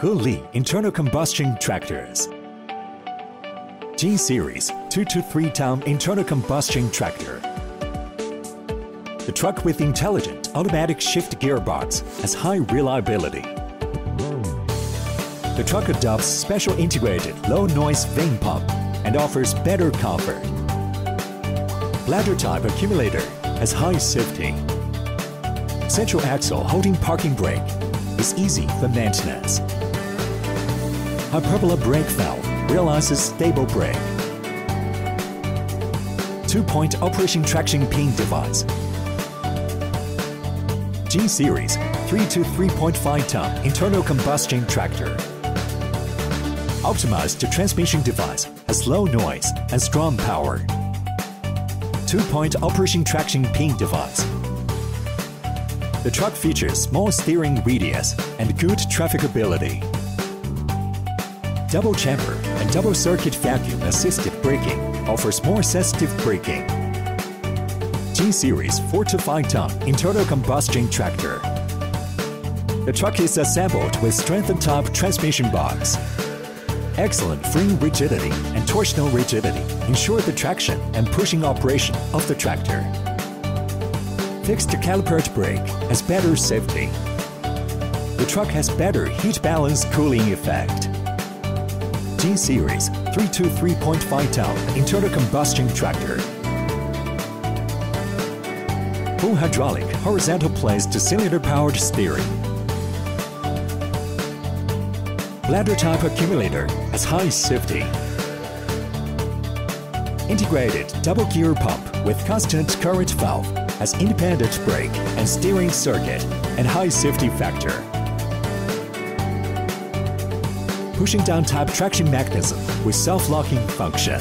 Heli internal combustion tractors. G-Series 2 to 3 ton internal combustion tractor. The truck with intelligent automatic shift gearbox has high reliability. The truck adopts special integrated low-noise vane pump and offers better comfort. Bladder-type accumulator has high safety. Central axle holding parking brake is easy for maintenance. Hyperbola brake valve realizes stable brake. 2-point operation traction pin device. G-Series 3 to 3.5 ton internal combustion tractor. Optimized transmission device has low noise and strong power. 2-point operation traction pin device. The truck features small steering radius and good trafficability. Double chamber and double circuit vacuum assisted braking offers more sensitive braking. G-Series 4 to 5 ton internal combustion tractor. The truck is assembled with strengthened type transmission box. Excellent frame rigidity and torsional rigidity ensure the traction and pushing operation of the tractor. Fixed calipered brake has better safety. The truck has better heat balance cooling effect. G-Series 3 to 3.5 ton internal combustion tractor. Full hydraulic horizontal placed cylinder powered steering. Bladder type accumulator has high safety. Integrated double gear pump with constant current valve has independent brake and steering circuit and high safety factor. Pushing down type traction mechanism with self-locking function.